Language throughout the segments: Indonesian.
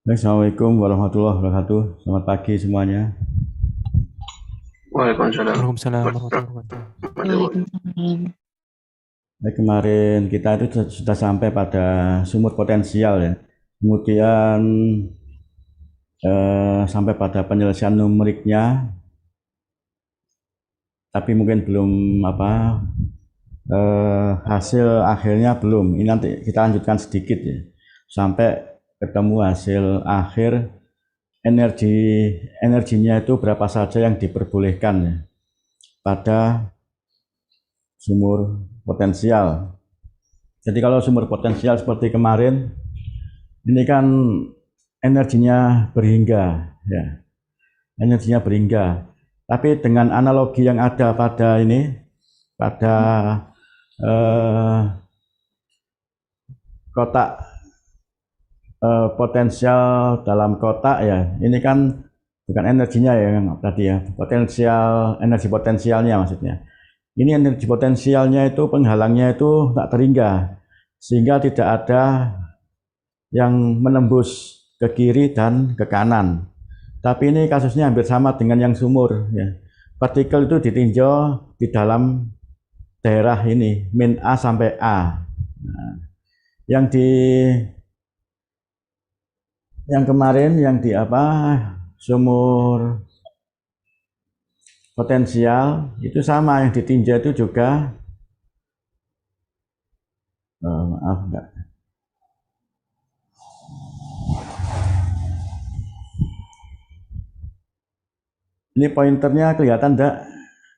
Assalamualaikum warahmatullahi wabarakatuh. Selamat pagi semuanya. Waalaikumsalam Waalaikumsalam warahmatullahi wabarakatuh. warahmatullahi. Waalaikumsalam. Kemarin kita itu sudah sampai pada sumur potensial ya. Kemudian sampai pada penyelesaian numeriknya, tapi mungkin belum hasil akhirnya belum. Ini nanti kita lanjutkan sedikit ya, sampai ketemu hasil akhir energinya itu berapa saja yang diperbolehkan ya, pada sumur potensial. Jadi kalau sumur potensial seperti kemarin, ini kan energinya berhingga, ya, energinya berhingga. Tapi dengan analogi yang ada pada ini, pada kotak potensial dalam kotak ya, ini kan bukan energinya ya yang tadi ya, potensial, energi potensialnya maksudnya. Ini energi potensialnya itu penghalangnya itu tak terhingga, sehingga tidak ada yang menembus ke kiri dan ke kanan. Tapi ini kasusnya hampir sama dengan yang sumur ya. Partikel itu ditinjau di dalam daerah ini min A sampai A. Nah, yang kemarin yang di sumur potensial itu sama, yang ditinjau itu juga maaf enggak. Ini pointernya kelihatan enggak?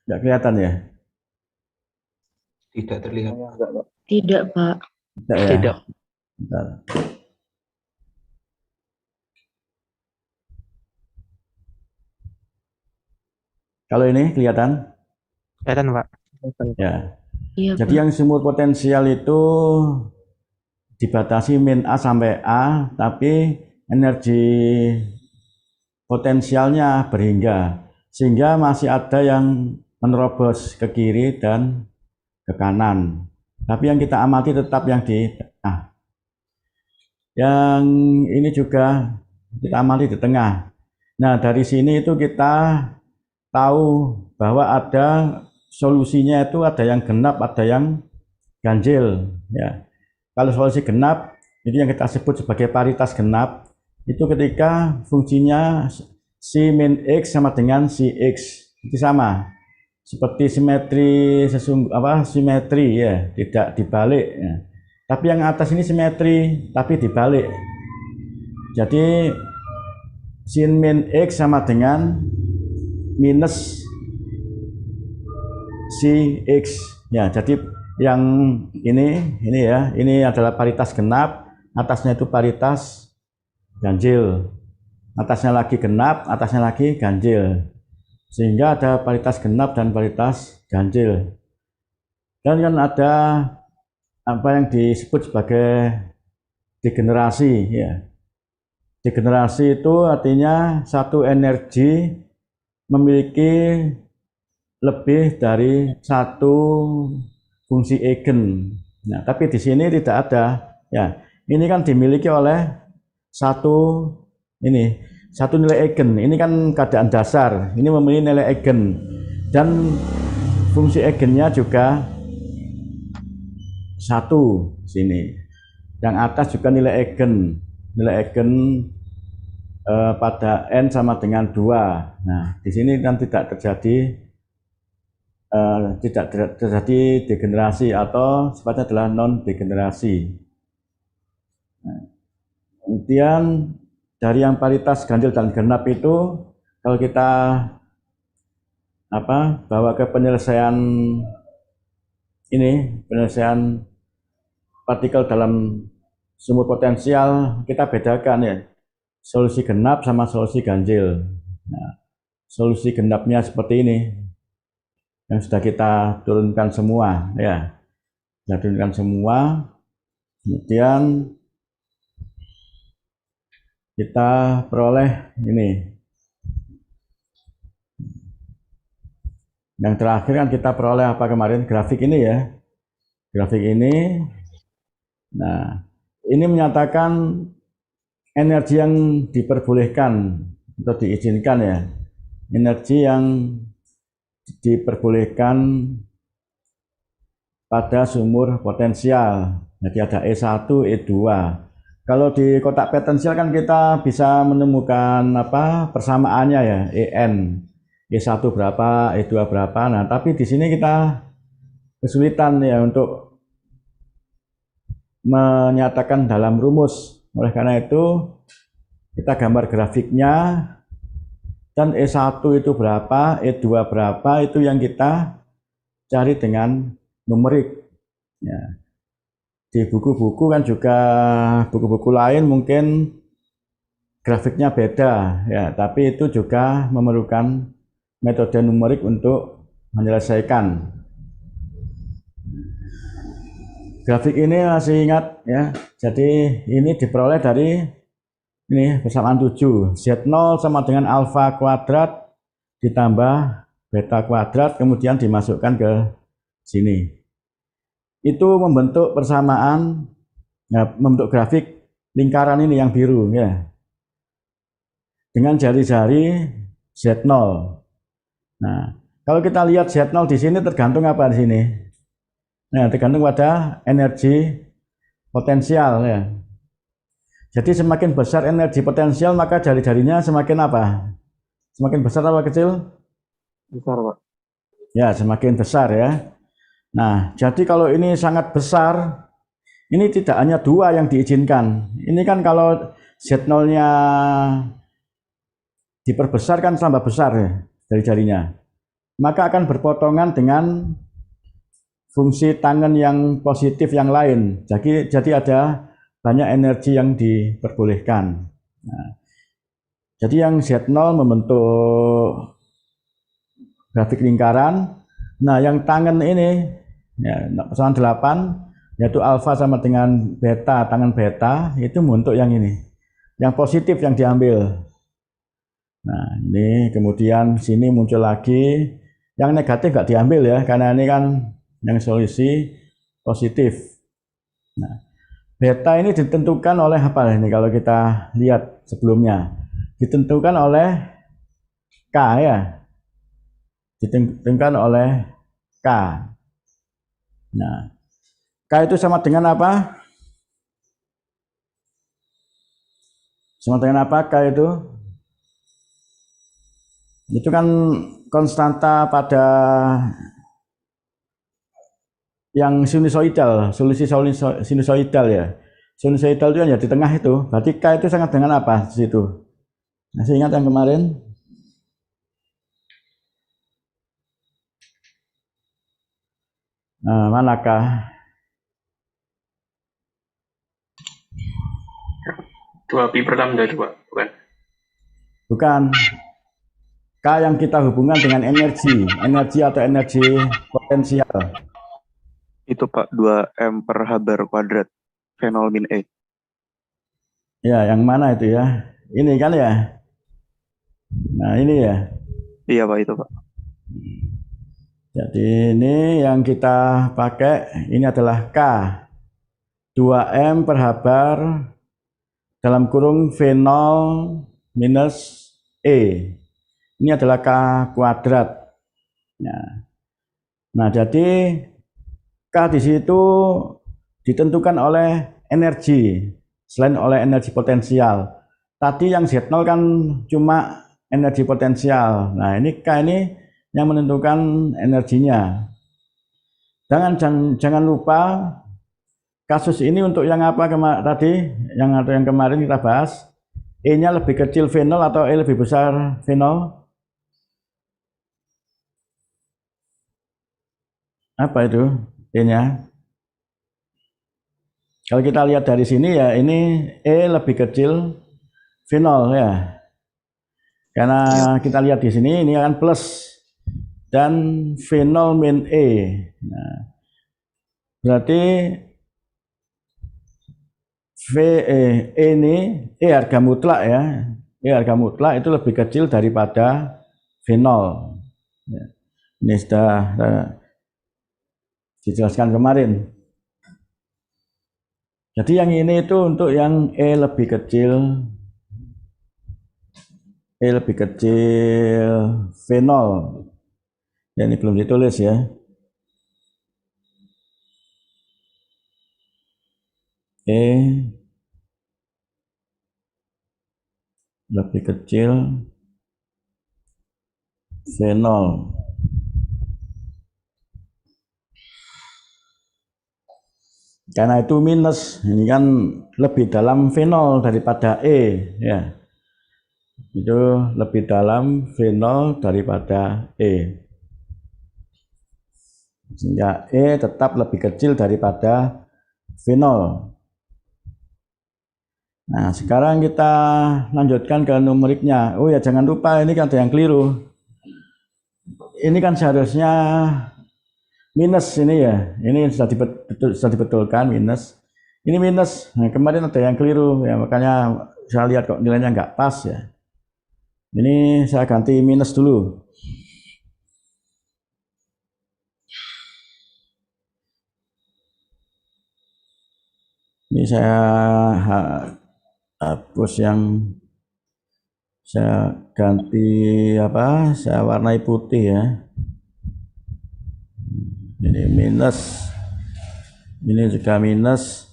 Enggak kelihatan ya? Tidak terlihat. Tidak, Pak. Enggak ya? Tidak. Bentar. Kalau ini kelihatan? Kelihatan, Pak. Ya. Iya, Jadi Pak. yang sumur potensial itu dibatasi min A sampai A, tapi energi potensialnya berhingga, sehingga masih ada yang menerobos ke kiri dan ke kanan. Tapi yang kita amati tetap yang di tengah. Yang ini juga kita amati di tengah. Nah, dari sini itu kita tahu bahwa ada solusinya, itu ada yang genap, ada yang ganjil ya. Kalau solusi genap itu yang kita sebut sebagai paritas genap, itu ketika fungsinya si min x sama dengan si x itu sama, seperti simetri ya, tidak dibalik ya. Tapi yang atas ini simetri tapi dibalik. Jadi sin min x sama dengan minus si x ya. Jadi yang ini ya, ini adalah paritas genap, atasnya itu paritas ganjil, atasnya lagi genap, atasnya lagi ganjil, sehingga ada paritas genap dan paritas ganjil. Dan kan ada apa yang disebut sebagai degenerasi ya. Degenerasi itu artinya satu energi memiliki lebih dari satu fungsi eigen. Nah, tapi di sini tidak ada ya. Ini kan dimiliki oleh satu nilai eigen. Ini kan keadaan dasar. Ini memiliki nilai eigen dan fungsi eigennya juga satu sini. Yang atas juga nilai eigen. Nilai eigen pada n sama dengan 2. Nah, di sini kan tidak terjadi degenerasi, atau sifatnya adalah non degenerasi. Nah, kemudian dari yang paritas ganjil dan genap itu, kalau kita bawa ke penyelesaian partikel dalam sumur potensial, kita bedakan ya, solusi genap sama solusi ganjil. Nah, solusi genapnya seperti ini, yang sudah kita turunkan semua ya, kita turunkan semua. Kemudian kita peroleh ini. Yang terakhir kan kita peroleh apa kemarin, grafik ini ya, grafik ini. Nah, ini menyatakan energi yang diperbolehkan atau diizinkan ya, energi yang diperbolehkan pada sumur potensial. Jadi ada E1, E2. Kalau di kotak potensial kan kita bisa menemukan persamaannya ya, EN. E1 berapa, E2 berapa. Nah, tapi di sini kita kesulitan ya untuk menyatakan dalam rumus. Oleh karena itu kita gambar grafiknya, dan E1 itu berapa, E2 berapa, itu yang kita cari dengan numerik. Ya. Di buku-buku kan juga, buku-buku lain mungkin grafiknya beda ya, tapi itu juga memerlukan metode numerik untuk menyelesaikan. Grafik ini masih ingat ya, jadi ini diperoleh dari ini persamaan 7, Z0 sama dengan alfa kuadrat ditambah beta kuadrat, kemudian dimasukkan ke sini. Itu membentuk persamaan, ya, membentuk grafik lingkaran ini yang biru ya, dengan jari-jari Z0. Nah, kalau kita lihat Z0 di sini tergantung apa di sini? Nah, tergantung pada energi potensial ya. Jadi semakin besar energi potensial, maka jari-jarinya semakin apa? Semakin besar atau kecil? Besar, Pak. Ya, semakin besar ya. Nah, jadi kalau ini sangat besar, ini tidak hanya 2 yang diizinkan. Ini kan kalau Z0-nya diperbesar kan tambah besar ya jari-jarinya. Maka akan berpotongan dengan fungsi tangan yang positif yang lain. Jadi ada banyak energi yang diperbolehkan. Nah, jadi yang Z0 membentuk grafik lingkaran. Nah, yang tangan ini ya, persamaan 8, yaitu alfa sama dengan beta, tangan beta itu membentuk yang ini, yang positif yang diambil. Nah, ini kemudian sini muncul lagi yang negatif nggak diambil ya, karena ini kan yang solusi positif. Nah, beta ini ditentukan oleh apa ini? Kalau kita lihat sebelumnya, ditentukan oleh K ya, ditentukan oleh K. Nah, K itu sama dengan apa? Sama dengan apa K itu? Itu kan konstanta pada yang sinusoidal, solusi sinusoidal ya. Sinusoidal itu kan ya di tengah itu. Berarti K itu sangat dengan apa di situ? Masih ingat yang kemarin? Nah, manakah? 2pi per lambda itu, Pak, bukan? Bukan. K yang kita hubungkan dengan energi atau energi potensial. Itu Pak, 2M per H bar kuadrat, Fenol min E. Ya, yang mana itu ya? Ini kan ya? Nah, ini ya. Iya Pak, itu Pak. Jadi ini yang kita pakai, ini adalah K. 2M per H bar dalam kurung Fenol minus E. Ini adalah K kuadrat. Nah, jadi K di situ ditentukan oleh energi, selain oleh energi potensial. Tadi yang Z0 kan cuma energi potensial. Nah, ini K ini yang menentukan energinya. Jangan lupa kasus ini untuk yang apa tadi, yang kemarin kita bahas, E-nya lebih kecil fenol atau E lebih besar fenol? Apa itu E-nya? Kalau kita lihat dari sini ya, ini E lebih kecil fenol ya. Karena kita lihat di sini ini akan plus dan fenol min E. Nah, berarti E ini harga mutlak ya. E harga mutlak itu lebih kecil daripada fenol. Ya. Ini sudah dijelaskan kemarin. Jadi yang ini itu untuk yang E lebih kecil, V0. Ya, ini belum ditulis ya. E lebih kecil V0. Karena itu minus, ini kan lebih dalam V0 daripada E ya. Itu lebih dalam V0 daripada E. Sehingga E tetap lebih kecil daripada V0. Nah, sekarang kita lanjutkan ke numeriknya. Oh ya, jangan lupa ini kan ada yang keliru. Ini kan seharusnya minus ini ya. Ini sudah dibetulkan minus. Ini minus. Nah, kemarin ada yang keliru ya, makanya saya lihat kok nilainya nggak pas ya. Ini saya ganti minus dulu. Ini saya hapus yang saya ganti apa? Saya warnai putih ya. Ini minus. Ini juga minus.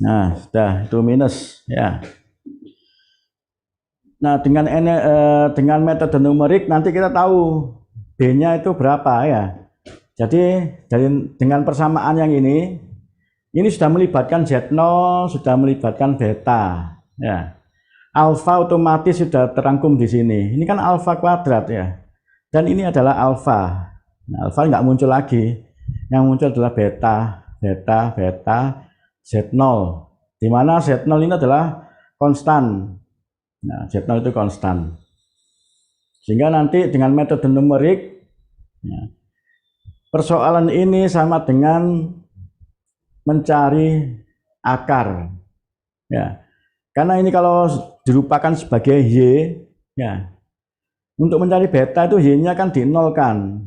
Nah, sudah itu minus ya. Nah, dengan metode numerik nanti kita tahu B-nya itu berapa ya. Jadi dengan persamaan yang ini sudah melibatkan Z0, sudah melibatkan beta ya. Alfa otomatis sudah terangkum di sini. Ini kan alfa kuadrat ya. Dan ini adalah alfa. Nah, alfa nggak muncul lagi. Yang muncul adalah beta, Z0, di mana Z0 ini adalah konstan. Nah, Z0 itu konstan. Sehingga nanti dengan metode numerik, ya, persoalan ini sama dengan mencari akar. Ya, karena ini kalau dirupakan sebagai Y, ya, untuk mencari beta itu Y-nya kan dinolkan.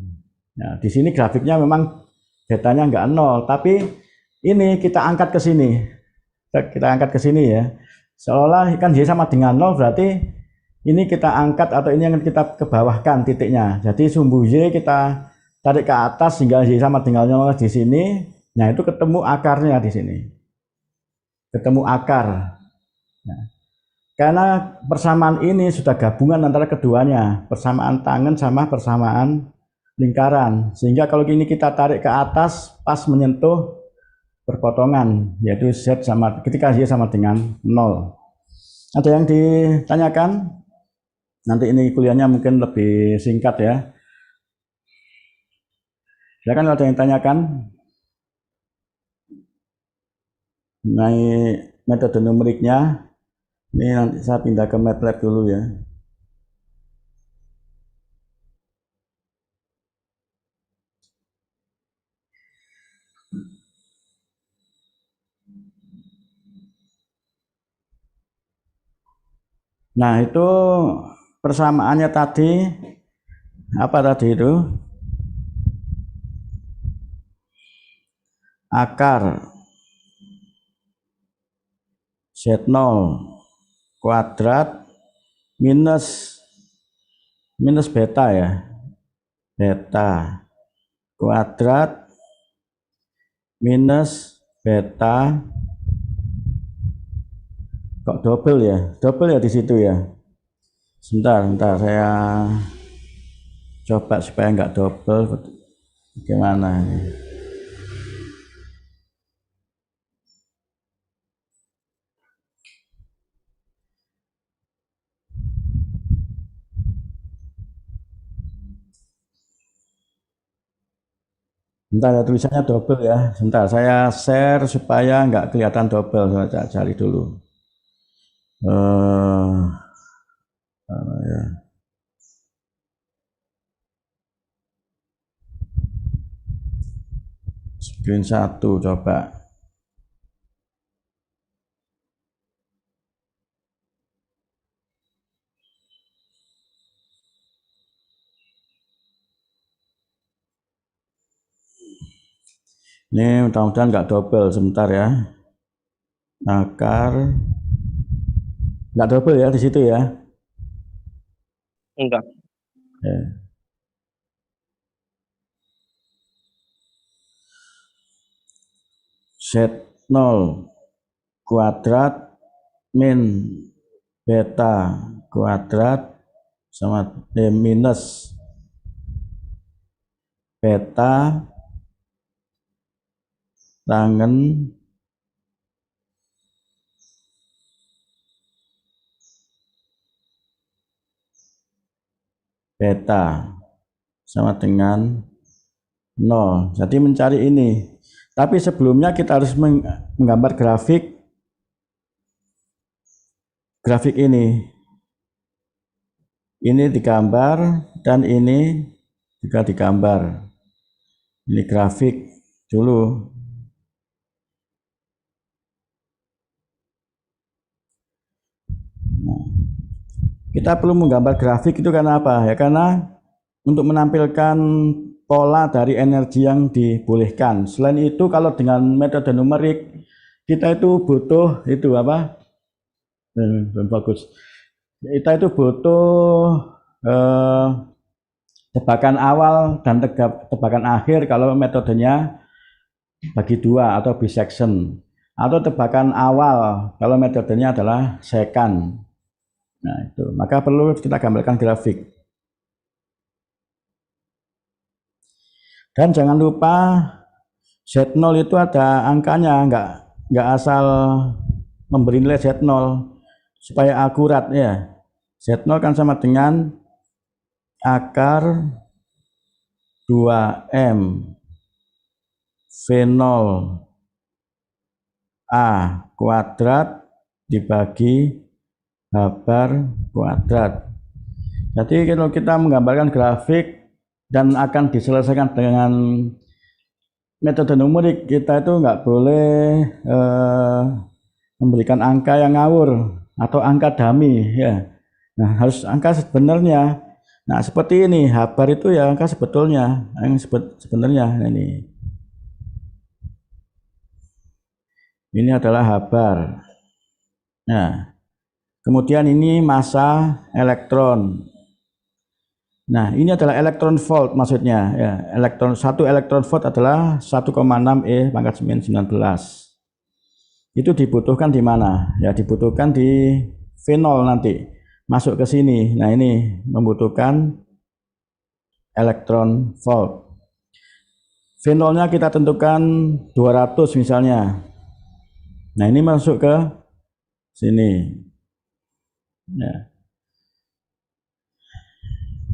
Nah, di sini grafiknya memang betanya nggak nol, tapi ini kita angkat ke sini. Kita angkat ke sini ya. Seolah kan Y sama dengan 0, berarti ini kita angkat atau ini yang kita kebawahkan titiknya. Jadi sumbu Y kita tarik ke atas sehingga Y sama dengan 0 di sini. Nah, itu ketemu akarnya di sini. Ketemu akar. Nah, karena persamaan ini sudah gabungan antara keduanya. Persamaan tangen sama persamaan lingkaran. Sehingga kalau ini kita tarik ke atas pas menyentuh berpotongan, yaitu Z sama ketika Y sama dengan 0. Ada yang ditanyakan? Nanti ini kuliahnya mungkin lebih singkat ya. Silakan ada yang tanyakan mengenai metode numeriknya. Ini nanti saya pindah ke MATLAB dulu ya. Nah, itu persamaannya tadi apa tadi itu? Akar Z0 kuadrat minus beta ya. Beta kuadrat minus beta, kok double ya di situ ya. Sebentar saya coba supaya nggak double. Bagaimana ini? Bentar ya, tulisannya double ya. Sebentar saya share supaya nggak kelihatan double. Saya cari dulu. Ya. Screen 1 coba. Ini mudah-mudahan nggak double, sebentar ya. Akar nggak double ya di situ ya. Enggak. Ya. Z0 kuadrat min beta kuadrat sama minus beta tangen beta sama dengan 0. Jadi mencari ini. Tapi sebelumnya kita harus menggambar grafik ini. Ini digambar dan ini juga digambar. Ini grafik dulu. Nah, kita perlu menggambar grafik itu karena apa? Ya karena untuk menampilkan pola dari energi yang dibolehkan. Selain itu, kalau dengan metode numerik, kita itu butuh itu apa? Bagus. Kita itu butuh tebakan awal dan tebakan akhir kalau metodenya bagi dua atau bisection, atau tebakan awal kalau metodenya adalah secant. Nah itu, maka perlu kita gambarkan grafik. Dan jangan lupa Z0 itu ada angkanya, nggak asal memberi nilai Z0 supaya akurat ya. Z0 kan sama dengan akar 2M V0 A kuadrat dibagi H bar kuadrat. Jadi kalau kita menggambarkan grafik dan akan diselesaikan dengan metode numerik, kita itu nggak boleh memberikan angka yang ngawur atau angka dummy ya. Nah harus angka sebenarnya. Nah seperti ini, H bar itu ya angka sebetulnya, yang sebenarnya ini adalah H bar. Nah kemudian ini massa elektron. Nah ini adalah elektron volt maksudnya ya. Satu elektron volt adalah 1,6 E pangkat 19. Itu dibutuhkan di mana? Ya dibutuhkan di V0 nanti masuk ke sini. Nah ini membutuhkan elektron volt. V0-nya kita tentukan 200 misalnya. Nah ini masuk ke sini. Ya.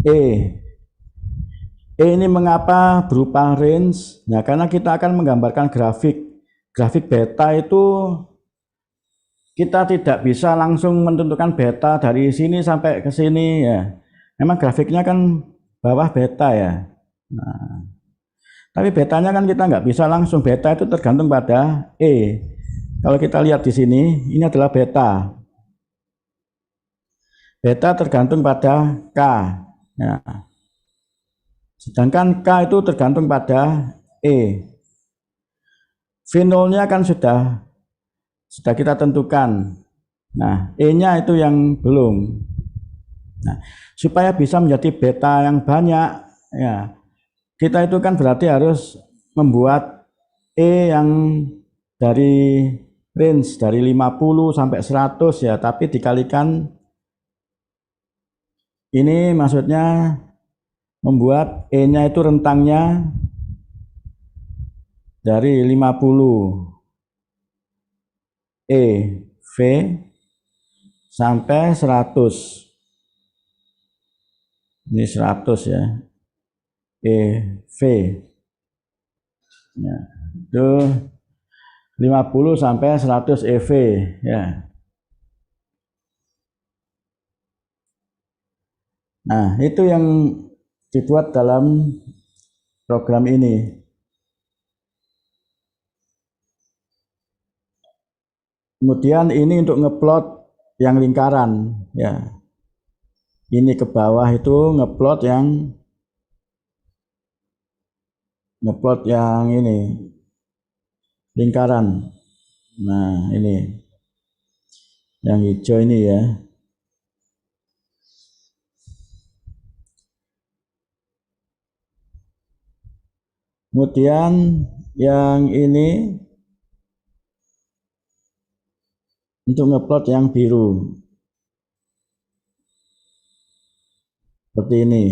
E ini mengapa berupa range? Nah karena kita akan menggambarkan grafik beta itu kita tidak bisa langsung menentukan beta dari sini sampai ke sini ya. Memang grafiknya kan bawah beta ya. Nah, tapi betanya kan kita nggak bisa langsung, beta itu tergantung pada E. Kalau kita lihat di sini, ini adalah beta. Beta tergantung pada K. Ya. Sedangkan K itu tergantung pada E. V0-nya kan sudah kita tentukan. Nah, E-nya itu yang belum. Nah, supaya bisa menjadi beta yang banyak, ya, kita itu kan berarti harus membuat E yang dari range dari 50 sampai 100 ya, tapi dikalikan ini maksudnya membuat E-nya itu rentangnya dari 50 E V sampai 100. Ini 100 ya. E V. Ya, itu 50 sampai 100 EV ya. Nah, itu yang dibuat dalam program ini. Kemudian ini untuk ngeplot yang lingkaran ya. Ini ke bawah itu ngeplot yang ini. lingkaran. Nah, ini yang hijau ini ya. Kemudian yang ini untuk ngeplot yang biru. Seperti ini.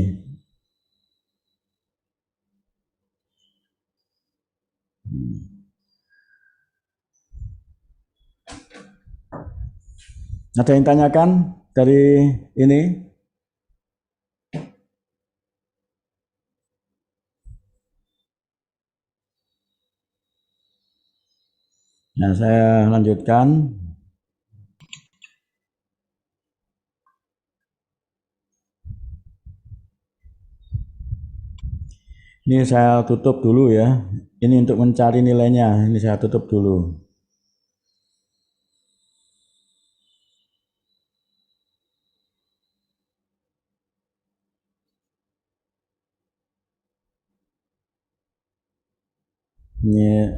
Ada yang tanyakan dari ini? Nah, saya lanjutkan. Ini saya tutup dulu ya. Ini untuk mencari nilainya. Ini saya tutup dulu. Ini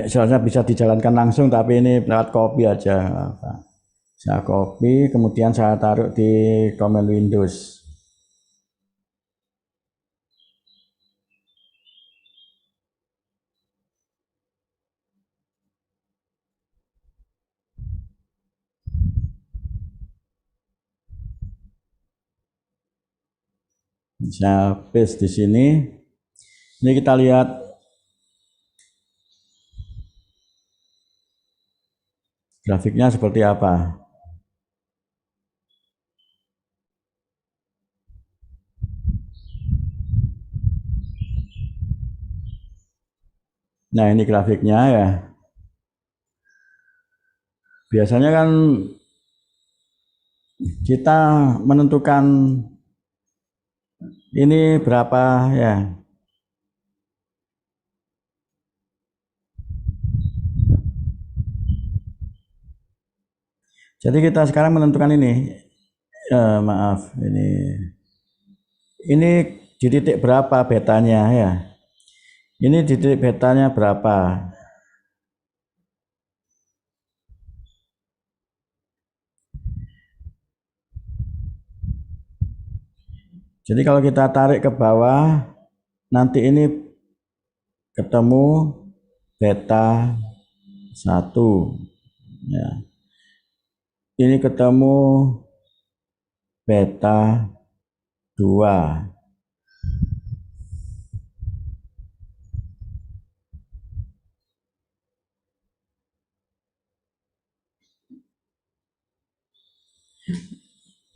seharusnya bisa dijalankan langsung, tapi ini lewat copy aja. Saya copy, kemudian saya taruh di command Windows. Saya paste di sini. Ini kita lihat grafiknya seperti apa. Nah, ini grafiknya ya. Biasanya kan kita menentukan ini berapa ya. Jadi kita sekarang menentukan ini. Maaf, ini di titik berapa betanya ya. Ini di titik betanya berapa. Jadi kalau kita tarik ke bawah, nanti ini ketemu beta 1 ya. Ini ketemu beta 2.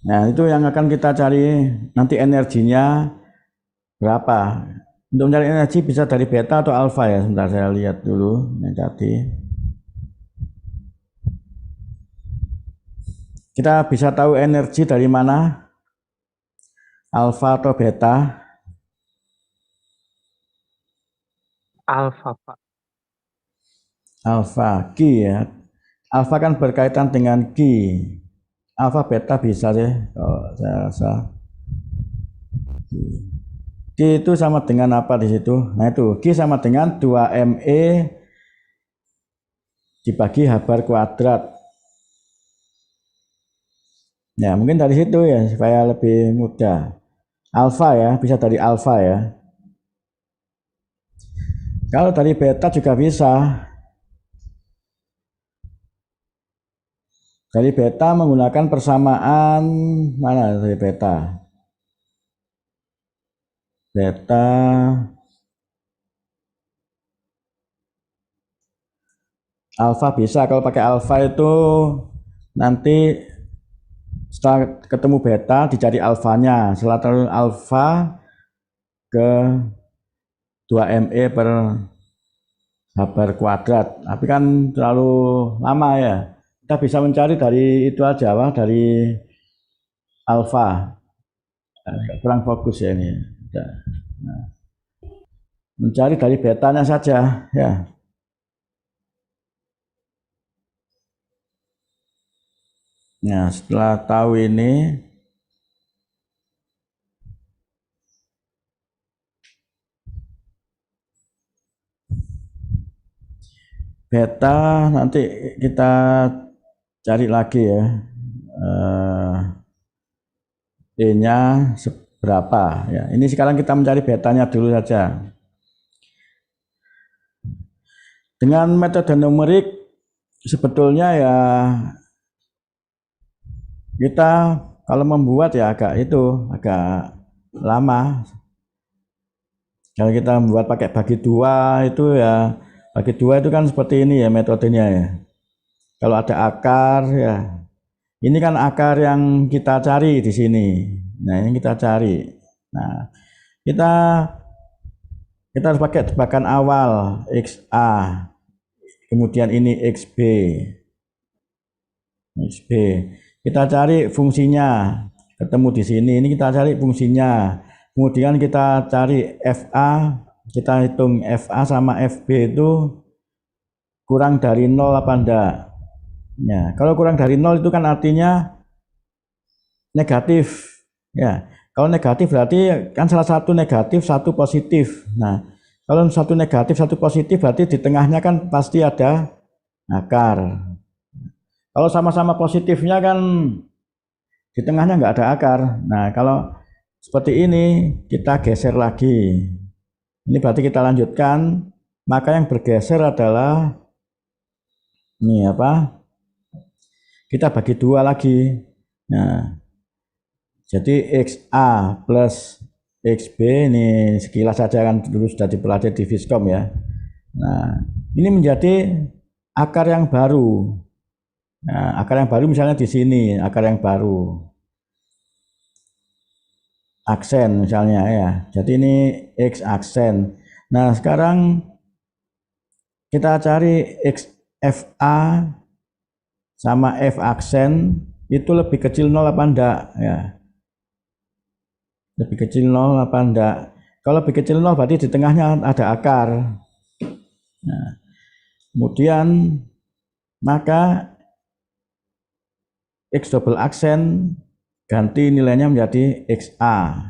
Nah, itu yang akan kita cari nanti energinya berapa. Untuk mencari energi bisa dari beta atau alfa ya. Sebentar saya lihat dulu yang tadi. Kita bisa tahu energi dari mana? Alfa atau beta? Alfa, Pak. Alfa, Q ya. Alfa kan berkaitan dengan Q. Alfa beta bisa sih kalau saya rasa. Q itu sama dengan apa di situ? Nah itu Q sama dengan 2ME dibagi H bar kuadrat. Ya mungkin dari situ ya supaya lebih mudah. Alfa ya, bisa dari alfa ya. Kalau dari beta juga bisa. Dari beta menggunakan persamaan mana dari beta? Beta alfa bisa. Kalau pakai alfa itu nanti setelah ketemu beta dicari alfanya. Setelah tahu alfa ke 2ME per H bar kuadrat. Tapi kan terlalu lama ya. Kita bisa mencari dari itu aja, dari alfa. Kurang fokus ya ini. Nah, mencari dari betanya saja ya. Nah, setelah tahu ini beta nanti kita cari lagi ya. E-nya seberapa ya. Ini sekarang kita mencari betanya dulu saja. Dengan metode numerik sebetulnya ya kita kalau membuat ya agak lama. Kalau kita membuat pakai bagi dua itu ya, bagi dua itu kan seperti ini ya metodenya ya. Kalau ada akar ya, ini kan akar yang kita cari di sini. Nah, ini kita cari. Nah, kita harus pakai tebakan awal XA. Kemudian ini XB. Kita cari fungsinya. Ketemu di sini. Ini kita cari fungsinya. Kemudian kita cari FA. Kita hitung FA sama FB itu kurang dari 0 apa enggak. Ya, kalau kurang dari 0 itu kan artinya negatif. Ya, kalau negatif berarti kan salah satu negatif, satu positif. Nah, kalau satu negatif, satu positif berarti di tengahnya kan pasti ada akar. Kalau sama-sama positifnya kan di tengahnya nggak ada akar. Nah, kalau seperti ini kita geser lagi. Ini berarti kita lanjutkan. Maka yang bergeser adalah ini apa? Kita bagi dua lagi. Nah, jadi XA plus XB ini sekilas saja kan dulu sudah dipelajari di Fiskom ya. Nah, ini menjadi akar yang baru. Nah, akar yang baru misalnya di sini, akar yang baru. Aksen misalnya ya. Jadi ini X aksen. Nah, sekarang kita cari XFA sama F aksen itu lebih kecil 0 apa enggak ya. Lebih kecil 0 apa enggak. Kalau lebih kecil 0 berarti di tengahnya ada akar. Nah, kemudian maka X double aksen ganti nilainya menjadi XA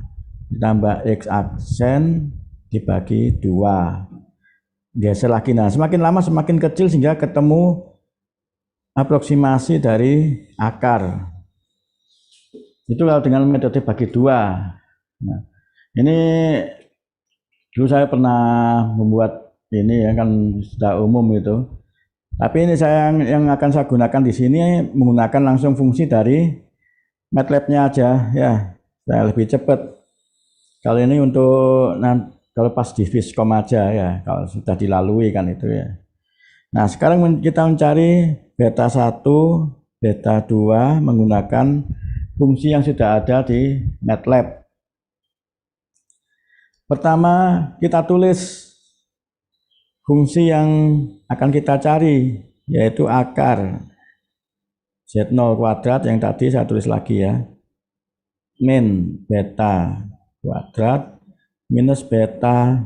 ditambah X aksen dibagi 2. Geser lagi. Nah, semakin lama semakin kecil sehingga ketemu aproksimasi dari akar. Itu kalau dengan metode bagi 2. Nah, ini dulu saya pernah membuat ini ya kan sudah umum itu. Tapi ini yang akan saya gunakan di sini menggunakan langsung fungsi dari MATLAB-nya aja ya. Saya lebih cepat. Kalau ini untuk kalau pas di Fiskom aja ya, kalau sudah dilalui kan itu ya. Nah, sekarang kita mencari beta 1, beta 2 menggunakan fungsi yang sudah ada di MATLAB. Pertama, kita tulis fungsi yang akan kita cari, yaitu akar Z0 kuadrat yang tadi saya tulis lagi ya. Min beta kuadrat minus beta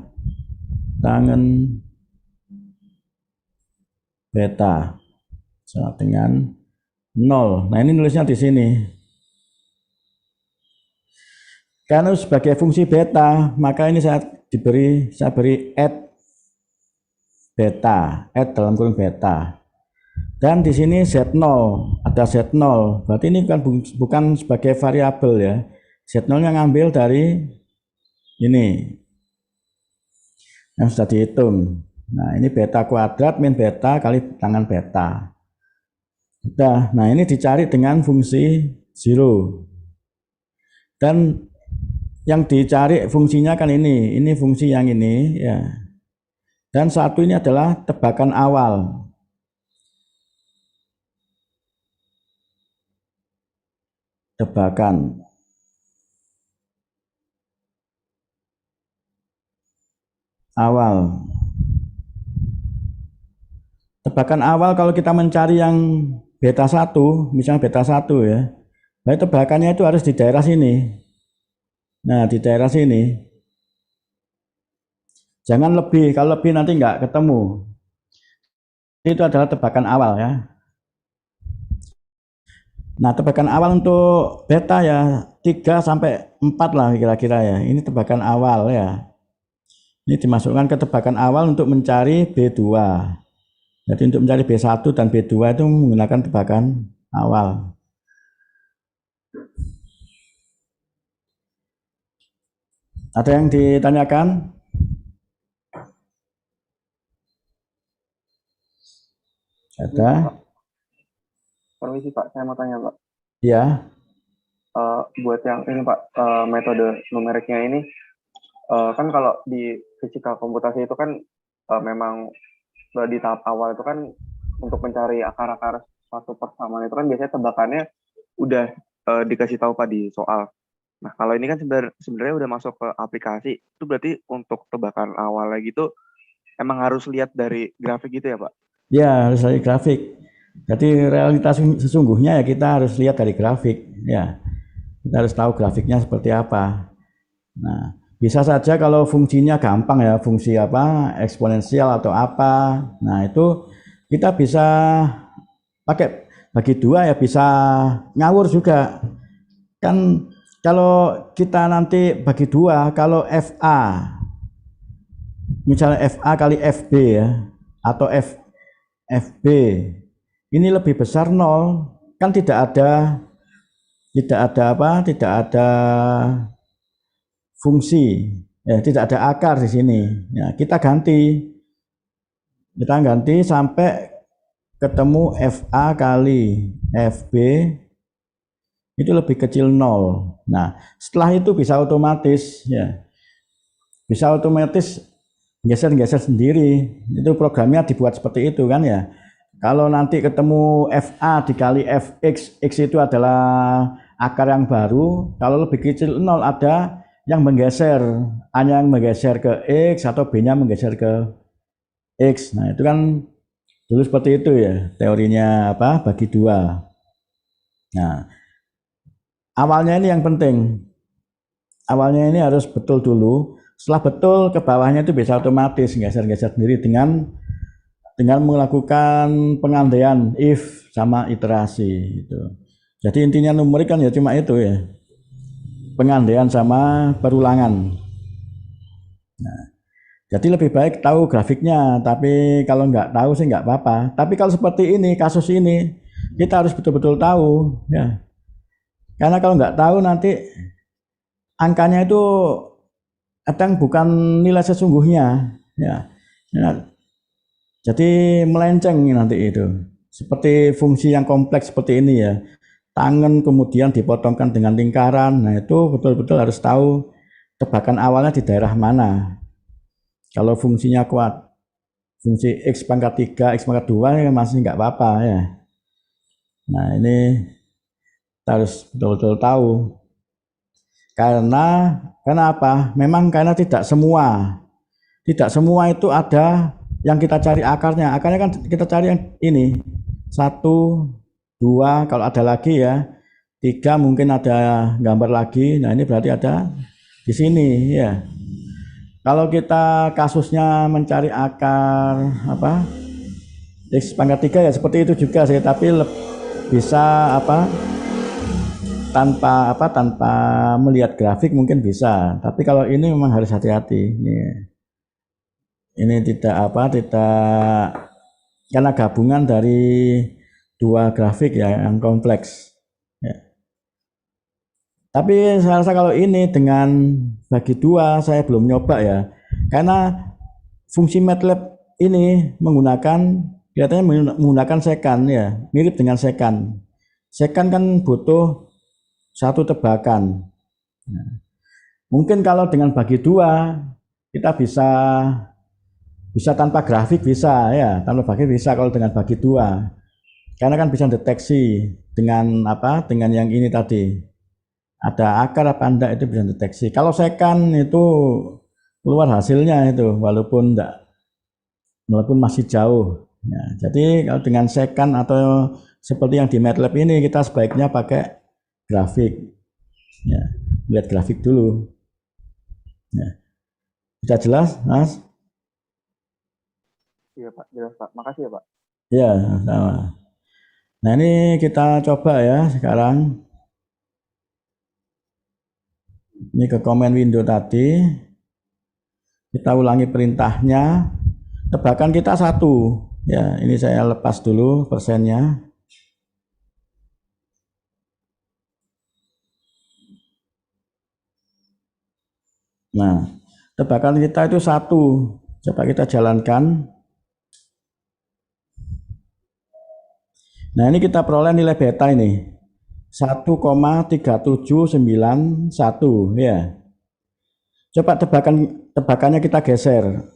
tangen beta sama dengan 0. Nah, ini nulisnya di sini. Karena sebagai fungsi beta, maka ini saya beri add beta, add dalam kurung beta. Dan di sini Z0, ada Z0. Berarti ini bukan sebagai variabel ya. Z0-nya ngambil dari ini. Yang sudah dihitung. Nah, ini beta kuadrat min beta kali tangan beta. Udah, nah ini dicari dengan fungsi 0. Dan yang dicari fungsinya kan ini fungsi yang ini ya. Dan satu ini adalah tebakan awal. Tebakan awal. Tebakan awal kalau kita mencari yang beta 1, misalnya beta 1 ya. Baik, tebakannya itu harus di daerah sini. Nah, di daerah sini. Jangan lebih, kalau lebih nanti nggak ketemu. Itu adalah tebakan awal ya. Nah, tebakan awal untuk beta ya 3 sampai 4 lah kira-kira ya. Ini tebakan awal ya. Ini dimasukkan ke tebakan awal untuk mencari B2. Jadi untuk mencari B1 dan B2 itu menggunakan tebakan awal. Ada yang ditanyakan? Ada? Permisi Pak, saya mau tanya Pak. Ya. Buat yang ini Pak, metode numeriknya ini, kan kalau di fisika komputasi itu kan memang di tahap awal itu kan untuk mencari akar-akar suatu persamaan itu kan biasanya tebakannya udah dikasih tahu Pak di soal. Nah kalau ini kan sebenarnya udah masuk ke aplikasi, itu berarti untuk tebakan awalnya gitu emang harus lihat dari grafik gitu ya Pak? Ya, harus dari grafik. Jadi realitas sesungguhnya ya kita harus lihat dari grafik. Ya, kita harus tahu grafiknya seperti apa. Nah, bisa saja kalau fungsinya gampang ya, fungsi apa, eksponensial atau apa. Nah, itu kita bisa pakai bagi dua ya, bisa ngawur juga. Kan kalau kita nanti bagi dua, kalau FA, misalnya FA kali FB ya, atau FB, ini lebih besar 0, kan tidak ada fungsi, ya, tidak ada akar di sini. Ya, kita ganti sampai ketemu FA kali FB itu lebih kecil 0. Nah, setelah itu bisa otomatis geser-geser sendiri. Itu programnya dibuat seperti itu kan ya. Kalau nanti ketemu FA dikali Fx, X itu adalah akar yang baru, kalau lebih kecil 0 ada yang menggeser, A-nya yang menggeser ke X atau B-nya menggeser ke X. Nah, itu kan dulu seperti itu ya, teorinya apa? Bagi dua. Nah, awalnya ini yang penting. Awalnya ini harus betul dulu. Setelah betul, ke bawahnya itu bisa otomatis geser-geser sendiri dengan melakukan pengandaian if sama iterasi itu. Jadi intinya numerik kan ya cuma itu ya, pengandaian sama perulangan. Nah, jadi lebih baik tahu grafiknya, tapi kalau nggak tahu sih nggak apa-apa. Tapi kalau seperti ini, kasus ini, kita harus betul-betul tahu ya. Karena kalau nggak tahu nanti angkanya itu kadang bukan nilai sesungguhnya ya. Jadi melenceng nanti itu. Seperti fungsi yang kompleks seperti ini ya. Tangan kemudian dipotongkan dengan lingkaran. Nah, itu betul-betul harus tahu tebakan awalnya di daerah mana. Kalau fungsinya kuat, fungsi X pangkat 3, X pangkat 2 ya masih nggak apa-apa ya. Nah, ini kita harus betul-betul tahu. Karena apa? Memang karena tidak semua itu ada yang kita cari akarnya. Akarnya kan kita cari yang ini 1, 2, kalau ada lagi ya 3, mungkin ada gambar lagi. Nah, ini berarti ada di sini ya. Kalau kita kasusnya mencari akar apa X pangkat 3 ya seperti itu juga sih, tapi bisa tanpa melihat grafik mungkin bisa. Tapi kalau ini memang harus hati-hati. Ini tidak karena gabungan dari dua grafik ya yang kompleks ya. Tapi saya rasa kalau ini dengan bagi dua saya belum nyoba ya, karena fungsi MATLAB ini kelihatannya menggunakan secant ya, mirip dengan secant. Secant kan butuh satu tebakan. Nah, mungkin kalau dengan bagi dua kita bisa tanpa grafik, bisa ya, tanpa grafik bisa kalau dengan bagi dua, karena kan bisa deteksi dengan yang ini tadi ada akar apa enggak, itu bisa deteksi. Kalau secant itu keluar hasilnya itu walaupun masih jauh ya. Jadi kalau dengan secant atau seperti yang di MATLAB ini kita sebaiknya pakai grafik ya, lihat grafik dulu ya. Sudah jelas Mas? Iya Pak, jelas Pak. Makasih ya Pak. Ya, sama. Nah, ini kita coba ya sekarang. Ini ke command window tadi. Kita ulangi perintahnya. Tebakan kita 1. Ya, ini saya lepas dulu persennya. Nah, tebakan kita itu 1. Coba kita jalankan. Nah, ini kita peroleh nilai beta ini. 1,3791 ya. Coba tebakannya kita geser.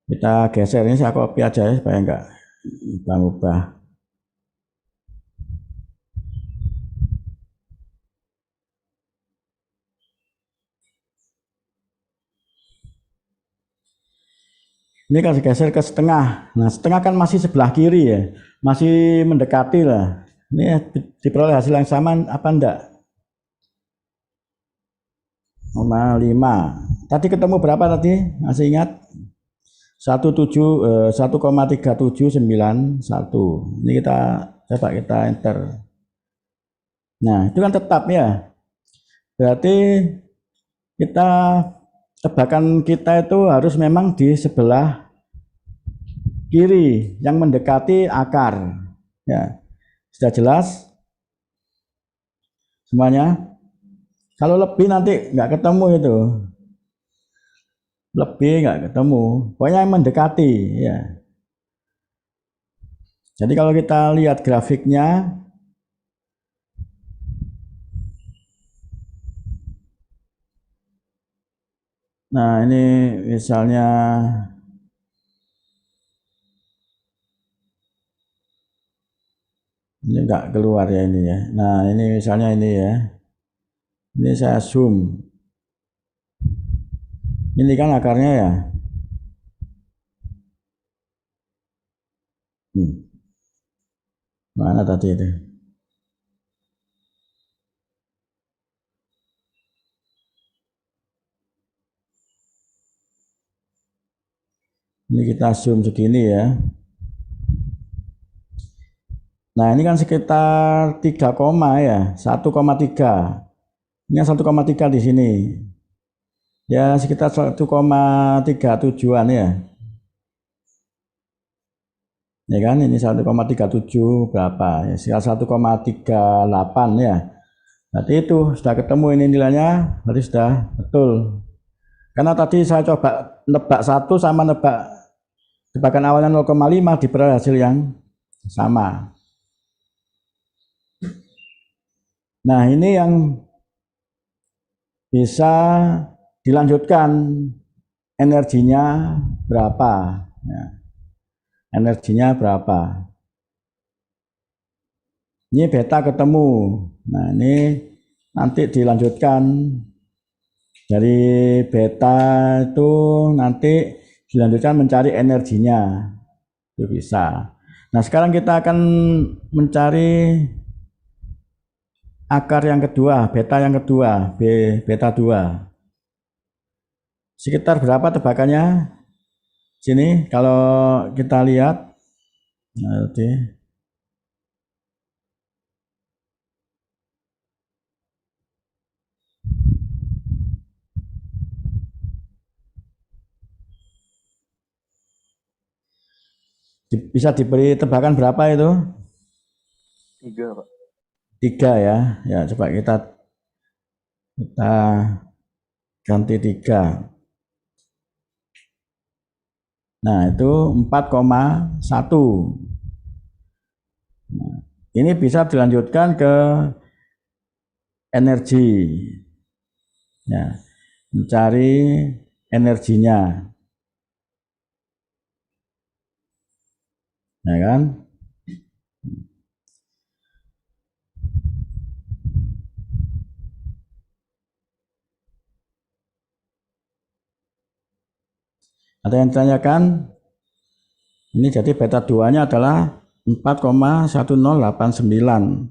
Kita geser, ini saya copy aja ya supaya enggak ubah-ubah. Ini kan geser ke setengah. Nah, setengah kan masih sebelah kiri ya. Masih mendekati lah. Ini diperoleh hasil yang sama apa enggak? 0,5. Tadi ketemu berapa tadi? Masih ingat? 1,3791. Ini kita coba kita enter. Nah, itu kan tetap ya. Berarti kita tebakan kita itu harus memang di sebelah kiri yang mendekati akar. Ya, sudah jelas semuanya. Kalau lebih nanti nggak ketemu itu, lebih nggak ketemu. Pokoknya yang mendekati ya. Jadi kalau kita lihat grafiknya, nah ini misalnya ini nggak keluar ya ini ya. Nah ini misalnya ini ya. Ini saya zoom. Ini kan akarnya ya. Mana tadi itu? Ini kita zoom segini ya. Nah ini kan sekitar 3, ya, 1,3. Ini 1,3 di sini. Ya sekitar 1,37an ya. Ya kan ini 1,37 berapa? Ya sekitar 1,38 ya. Berarti itu sudah ketemu ini nilainya, berarti sudah betul. Karena tadi saya coba nebak 1 sama nebak tebakan awalnya 0,5 diperoleh hasil yang sama. Nah ini yang bisa dilanjutkan, energinya berapa ya. Energinya berapa, ini beta ketemu. Nah ini nanti dilanjutkan dari beta itu, nanti dilanjutkan mencari energinya itu bisa. Nah sekarang kita akan mencari akar yang kedua, beta yang kedua, beta 2. Sekitar berapa tebakannya? Sini kalau kita lihat, nanti bisa diberi tebakan berapa itu? 3, Pak. 3 ya. Ya coba kita ganti 3. Nah itu 4,1. Nah, ini bisa dilanjutkan ke energi ya, mencari energinya ya kan. Ada yang ditanyakan? Ini jadi beta 2-nya adalah 4,1089.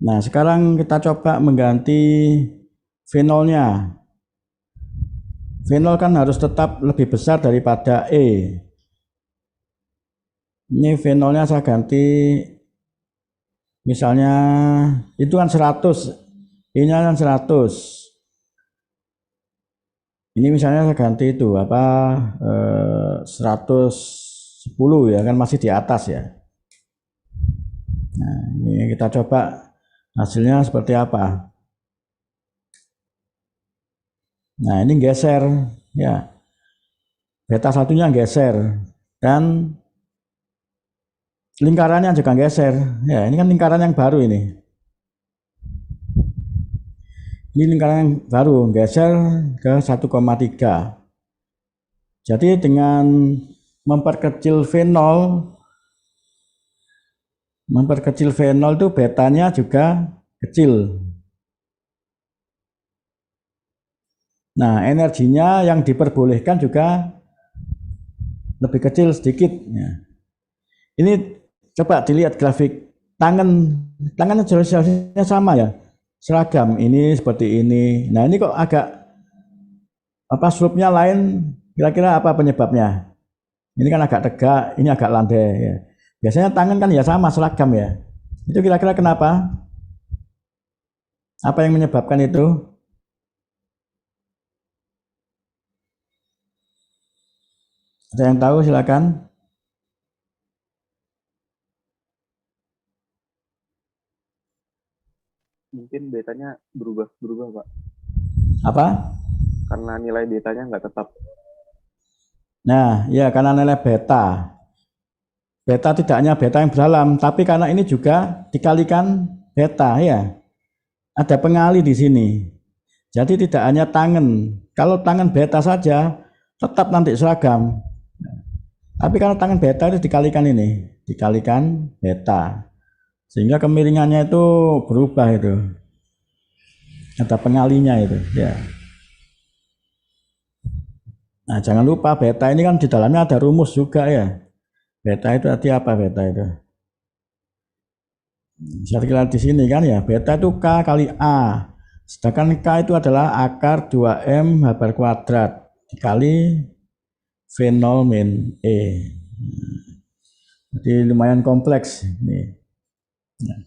Nah, sekarang kita coba mengganti V0-nya. V0 kan harus tetap lebih besar daripada E. Ini V0-nya saya ganti, misalnya itu kan 100, ini kan 100. Ini misalnya saya ganti itu apa 110 ya kan masih di atas ya. Nah, ini kita coba hasilnya seperti apa. Nah, ini geser ya. Beta satunya geser dan lingkarannya juga geser. Ya, ini kan lingkaran yang baru ini. Ini lingkaran yang baru, geser ke 1,3. Jadi dengan memperkecil V0 itu betanya juga kecil. Nah, energinya yang diperbolehkan juga lebih kecil sedikit. Ya. Ini coba dilihat grafik tangan harusnya sama ya, seragam ini seperti ini. Nah, ini kok agak apa slope-nya lain, kira-kira apa penyebabnya? Ini kan agak tegak, ini agak landai ya. Biasanya tangan kan ya sama seragam ya. Itu kira-kira kenapa? Apa yang menyebabkan itu? Ada yang tahu silakan. Mungkin betanya berubah Pak. Apa? Karena nilai betanya nggak tetap. Nah, ya karena nilai beta. Beta tidak hanya beta yang berdalam, tapi karena ini juga dikalikan beta ya. Ada pengali di sini. Jadi tidak hanya tangan. Kalau tangan beta saja tetap nanti seragam. Tapi karena tangan beta itu dikalikan ini, dikalikan beta. Sehingga kemiringannya itu berubah itu. Ada pengalinya itu, ya. Nah, jangan lupa beta ini kan di dalamnya ada rumus juga ya. Beta itu arti apa beta itu? Bisa dilihat di sini kan ya, beta itu K kali A. Sedangkan K itu adalah akar 2M H bar kuadrat dikali V0 min E. Jadi lumayan kompleks ini. Ya.